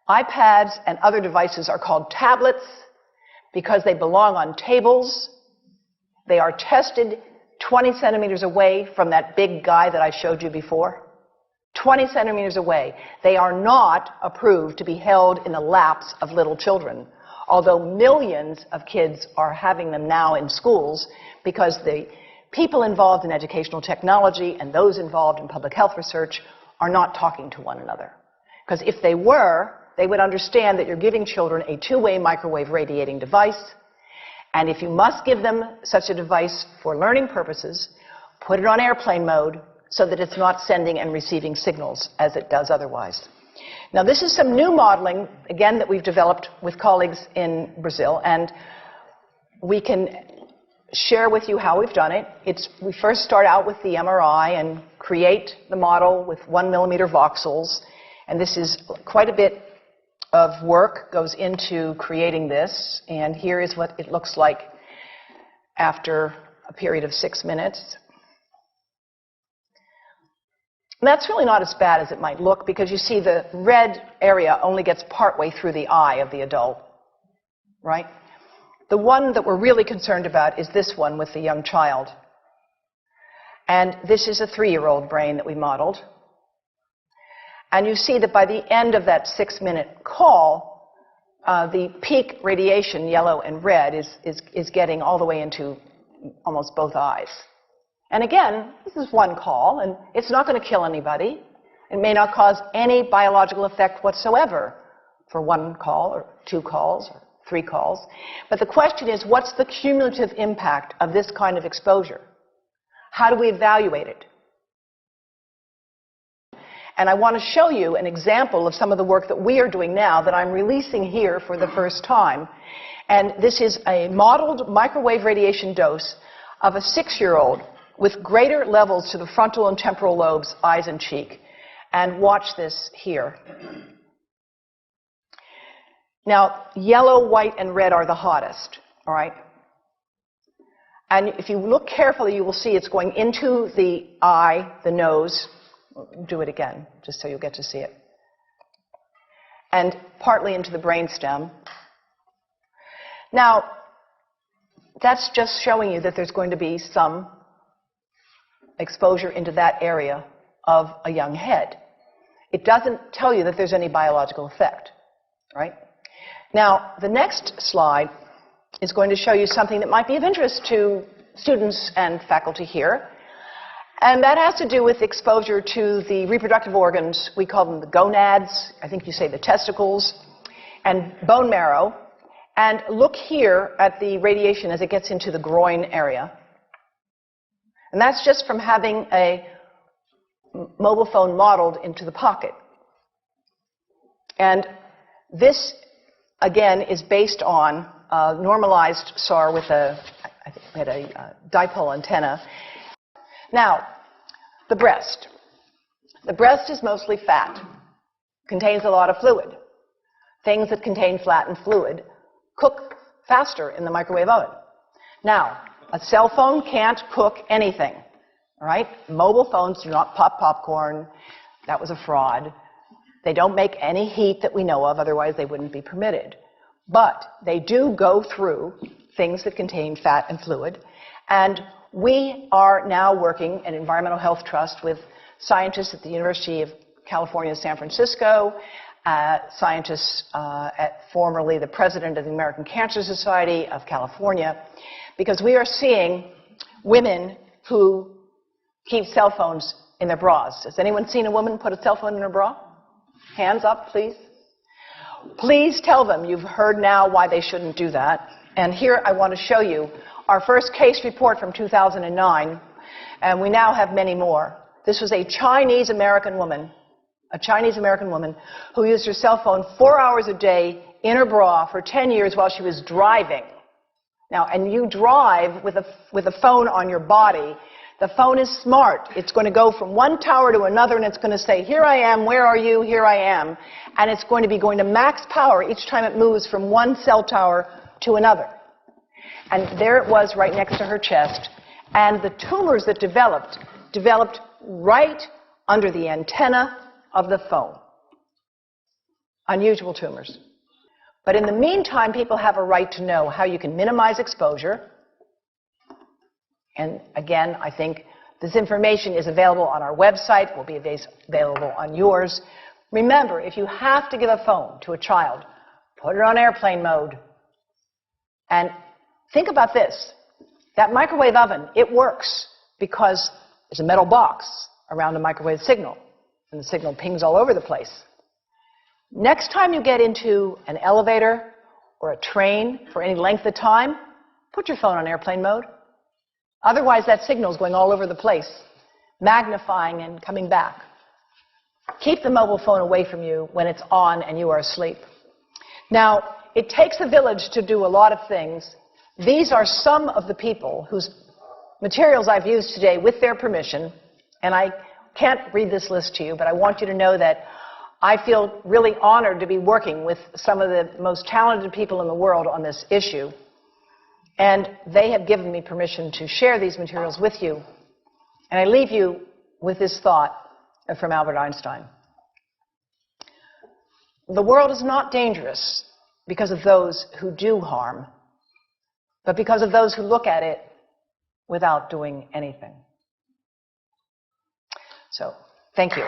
iPads and other devices are called tablets because they belong on tables. They are tested 20 centimeters away from that big guy that I showed you before. 20 centimeters away. They are not approved to be held in the laps of little children, although millions of kids are having them now in schools because the people involved in educational technology and those involved in public health research are not talking to one another. Because if they were, they would understand that you're giving children a two-way microwave radiating device, and if you must give them such a device for learning purposes, put it on airplane mode so that it's not sending and receiving signals as it does otherwise. Now, this is some new modeling, again, that we've developed with colleagues in Brazil, and we can share with you how we've done it. We first start out with the MRI and create the model with 1 millimeter voxels, and this is quite a bit of work goes into creating this, and here is what it looks like after a period of 6 minutes. And that's really not as bad as it might look because you see the red area only gets partway through the eye of the adult, right? The one that we're really concerned about is this one with the young child. And this is a 3-year-old brain that we modeled. And you see that by the end of that 6-minute call, the peak radiation, yellow and red, is getting all the way into almost both eyes. And again, this is one call, and it's not going to kill anybody. It may not cause any biological effect whatsoever for 1 call or 2 calls or 3 calls. But the question is, what's the cumulative impact of this kind of exposure? How do we evaluate it? And I want to show you an example of some of the work that we are doing now that I'm releasing here for the first time. And this is a modeled microwave radiation dose of a 6-year-old with greater levels to the frontal and temporal lobes, eyes and cheek. And watch this here. Now, yellow, white, and red are the hottest, all right? And if you look carefully, you will see it's going into the eye, the nose. Do it again, just so you'll get to see it. And partly into the brainstem. Now, that's just showing you that there's going to be some exposure into that area of a young head. It doesn't tell you that there's any biological effect, right? Now, the next slide is going to show you something that might be of interest to students and faculty here. And that has to do with exposure to the reproductive organs. We call them the gonads. I think you say the testicles. And bone marrow. And look here at the radiation as it gets into the groin area. And that's just from having a mobile phone modeled into the pocket. And this, again, is based on a normalized SAR with I think we had a dipole antenna. Now, the breast. The breast is mostly fat, contains a lot of fluid. Things that contain fat and fluid cook faster in the microwave oven. Now, a cell phone can't cook anything, all right? Mobile phones do not pop popcorn. That was a fraud. They don't make any heat that we know of, otherwise they wouldn't be permitted. But they do go through things that contain fat and fluid, and we are now working at Environmental Health Trust with scientists at the University of California, San Francisco, scientists formerly the president of the American Cancer Society of California, because we are seeing women who keep cell phones in their bras. Has anyone seen a woman put a cell phone in her bra? Hands up, please. Please tell them you've heard now why they shouldn't do that. And here I want to show you our first case report from 2009, and we now have many more. This was a Chinese-American woman who used her cell phone 4 hours a day in her bra for 10 years while she was driving. Now, and you drive with a phone on your body. The phone is smart. It's going to go from one tower to another, and it's going to say, here I am, where are you, here I am. And it's going to be going to max power each time it moves from one cell tower to another. And there it was right next to her chest. And the tumors that developed right under the antenna of the phone. unusual tumors. But in the meantime, people have a right to know how you can minimize exposure. And again, I think this information is available on our website, will be available on yours. Remember, if you have to give a phone to a child, put it on airplane mode. And think about this. That microwave oven, it works because there's a metal box around the microwave signal, and the signal pings all over the place. Next time you get into an elevator or a train for any length of time, put your phone on airplane mode. Otherwise, that signal is going all over the place, magnifying and coming back. Keep the mobile phone away from you when it's on and you are asleep. Now, it takes a village to do a lot of things. These are some of the people whose materials I've used today with their permission, and I can't read this list to you, but I want you to know that I feel really honored to be working with some of the most talented people in the world on this issue. And they have given me permission to share these materials with you. And I leave you with this thought from Albert Einstein. The world is not dangerous because of those who do harm, but because of those who look at it without doing anything. So, thank you.